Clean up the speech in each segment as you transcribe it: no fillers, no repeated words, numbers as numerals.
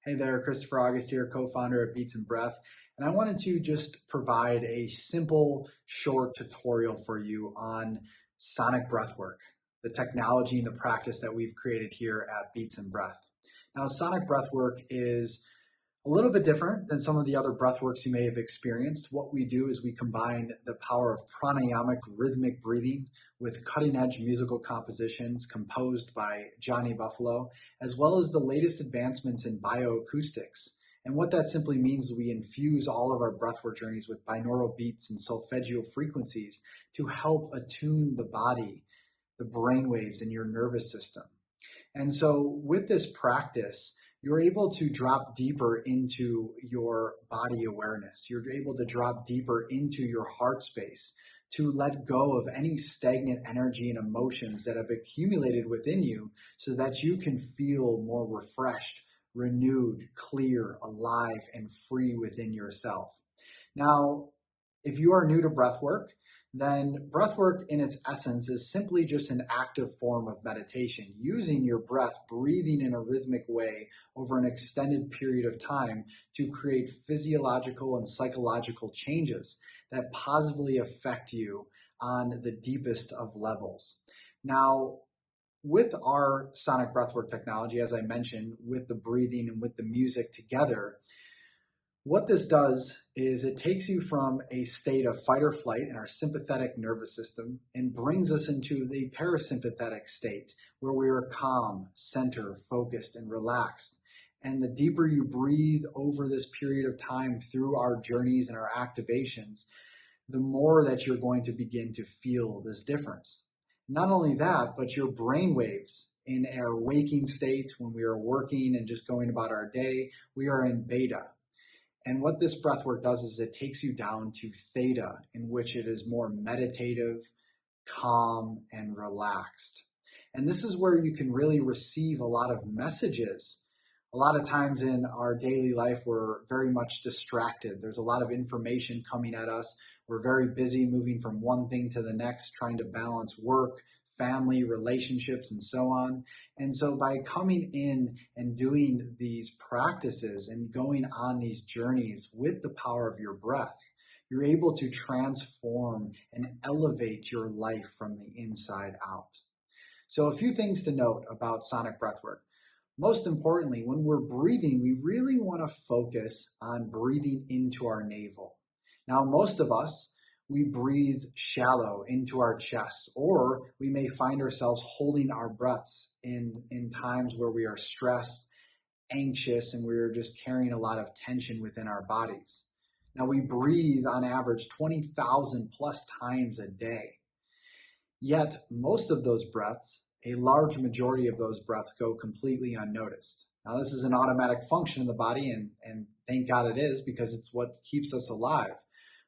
Hey there, Christopher August here, co-founder of Beats and Breath, and I wanted to just provide a simple, short tutorial for you on Sonic Breathwork, the technology and the practice that we've created here at Beats and Breath. Now, Sonic Breathwork is a little bit different than some of the other breathworks you may have experienced. What we do is we combine the power of pranayamic rhythmic breathing with cutting-edge musical compositions composed by Johnny Buffalo, as well as the latest advancements in bioacoustics. And what that simply means is we infuse all of our breathwork journeys with binaural beats and solfeggio frequencies to help attune the body, the brain waves in your nervous system. And so with this practice, you're able to drop deeper into your body awareness. You're able to drop deeper into your heart space to let go of any stagnant energy and emotions that have accumulated within you so that you can feel more refreshed, renewed, clear, alive, and free within yourself. Now, if you are new to breathwork, then breathwork in its essence is simply just an active form of meditation, using your breath, breathing in a rhythmic way over an extended period of time to create physiological and psychological changes that positively affect you on the deepest of levels. Now, with our sonic breathwork technology, as I mentioned, with the breathing and with the music together, what this does is it takes you from a state of fight or flight in our sympathetic nervous system and brings us into the parasympathetic state where we are calm, centered, focused, and relaxed. And the deeper you breathe over this period of time through our journeys and our activations, the more that you're going to begin to feel this difference. Not only that, but your brain waves in our waking state, when we are working and just going about our day, we are in beta. And what this breathwork does is it takes you down to theta, in which it is more meditative, calm, and relaxed. And this is where you can really receive a lot of messages. A lot of times in our daily life, we're very much distracted. There's a lot of information coming at us. We're very busy moving from one thing to the next, trying to balance work, family, relationships, and so on. And so by coming in and doing these practices and going on these journeys with the power of your breath, you're able to transform and elevate your life from the inside out. So a few things to note about sonic breathwork. Most importantly, when we're breathing, we really want to focus on breathing into our navel. Now, most of us, we breathe shallow into our chest, or we may find ourselves holding our breaths in times where we are stressed, anxious, and we're just carrying a lot of tension within our bodies. Now, we breathe on average 20,000 plus times a day. Yet, most of those breaths, a large majority of those breaths, go completely unnoticed. Now, this is an automatic function of the body, and thank God it is, because it's what keeps us alive.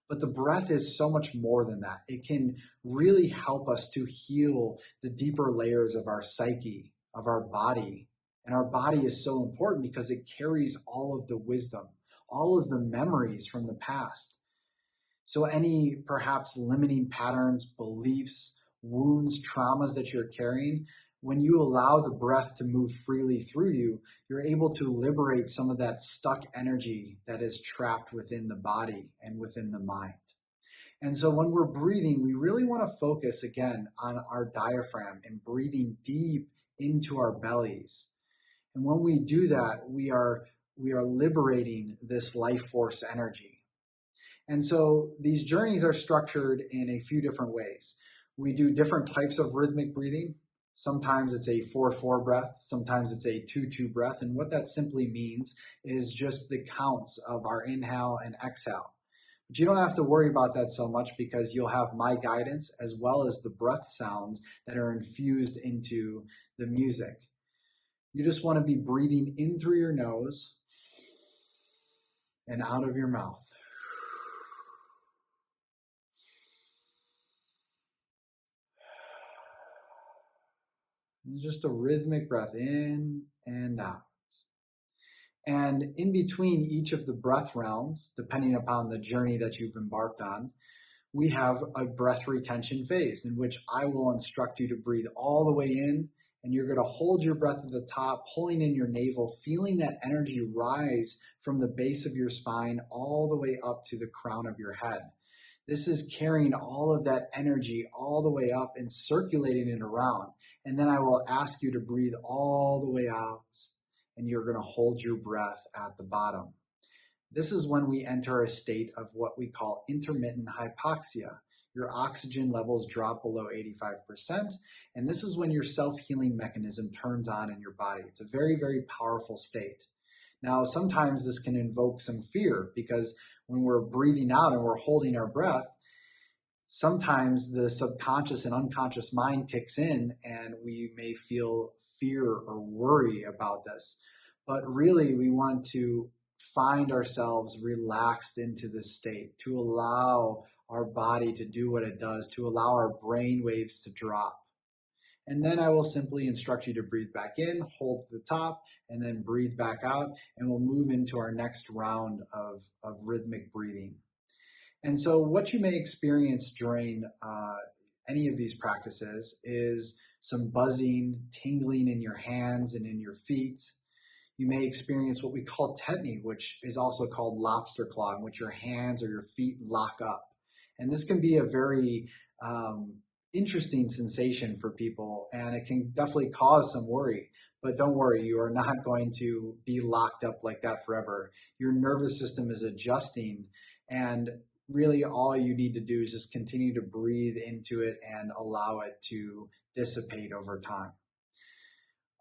But the breath is so much more than that. It can really help us to heal the deeper layers of our psyche, of our body. And our body is so important because it carries all of the wisdom, all of the memories from the past. So any perhaps limiting patterns, beliefs, wounds, traumas that you're carrying, when you allow the breath to move freely through you, you're able to liberate some of that stuck energy that is trapped within the body and within the mind. And so when we're breathing, we really want to focus again on our diaphragm and breathing deep into our bellies. And when we do that, we are liberating this life force energy. And so these journeys are structured in a few different ways. We do different types of rhythmic breathing. Sometimes it's a 4-4 breath. Sometimes it's a 2-2 breath. And what that simply means is just the counts of our inhale and exhale. But you don't have to worry about that so much because you'll have my guidance as well as the breath sounds that are infused into the music. You just want to be breathing in through your nose and out of your mouth. It's just a rhythmic breath in and out. And in between each of the breath rounds, depending upon the journey that you've embarked on, we have a breath retention phase in which I will instruct you to breathe all the way in And you're going to hold your breath at the top, pulling in your navel, feeling that energy rise from the base of your spine all the way up to the crown of your head. This is carrying all of that energy all the way up and circulating it around. And then I will ask you to breathe all the way out, and you're going to hold your breath at the bottom. This is when we enter a state of what we call intermittent hypoxia. Your oxygen levels drop below 85%, and this is when your self-healing mechanism turns on in your body. It's a very, very powerful state. Now, sometimes this can invoke some fear because when we're breathing out and we're holding our breath, sometimes the subconscious and unconscious mind kicks in and we may feel fear or worry about this. But really, we want to find ourselves relaxed into this state, to allow our body to do what it does, to allow our brain waves to drop. And then I will simply instruct you to breathe back in, hold at the top, and then breathe back out, and we'll move into our next round of rhythmic breathing. And so what you may experience during any of these practices is some buzzing, tingling in your hands and in your feet. You may experience what we call tetany, which is also called lobster claw, in which your hands or your feet lock up. And this can be a very interesting sensation for people, and it can definitely cause some worry. But don't worry, you are not going to be locked up like that forever. Your nervous system is adjusting, and really all you need to do is just continue to breathe into it and allow it to dissipate over time.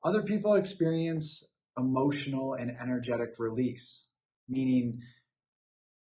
Other people experience emotional and energetic release, meaning,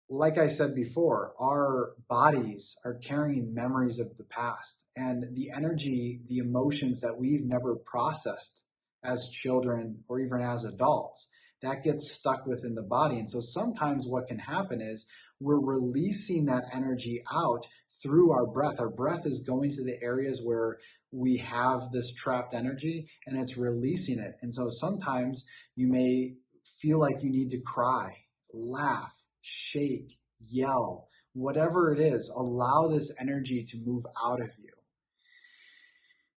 like I said before, our bodies are carrying memories of the past, and the energy, the emotions that we've never processed as children or even as adults, that gets stuck within the body. And so sometimes what can happen is we're releasing that energy out through our breath. Our breath is going to the areas where we have this trapped energy and it's releasing it. And so sometimes you may feel like you need to cry, laugh, shake, yell, whatever it is, allow this energy to move out of you.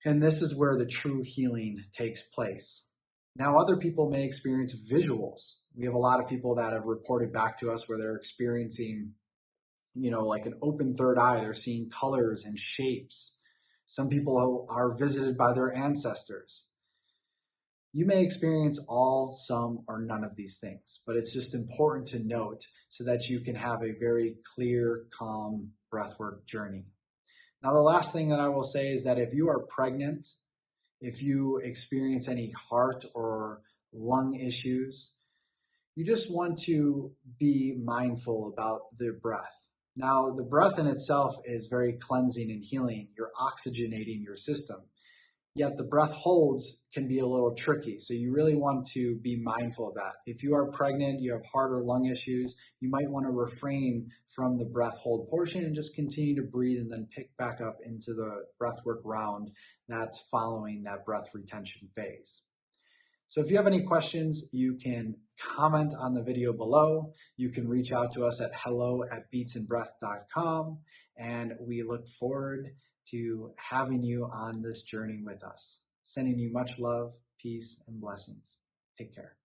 And this is where the true healing takes place. Now, other people may experience visuals. We have a lot of people that have reported back to us where they're experiencing, like an open third eye. They're seeing colors and shapes. Some people are visited by their ancestors. You may experience all, some, or none of these things, but it's just important to note so that you can have a very clear, calm breathwork journey. Now, the last thing that I will say is that if you are pregnant, if you experience any heart or lung issues, you just want to be mindful about the breath. Now, the breath in itself is very cleansing and healing. You're oxygenating your system. Yet the breath holds can be a little tricky. So you really want to be mindful of that. If you are pregnant, you have heart or lung issues, you might want to refrain from the breath hold portion and just continue to breathe and then pick back up into the breathwork round that's following that breath retention phase. So if you have any questions, you can comment on the video below. You can reach out to us at hello@beatsandbreath.com, and we look forward to having you on this journey with us. Sending you much love, peace, and blessings. Take care.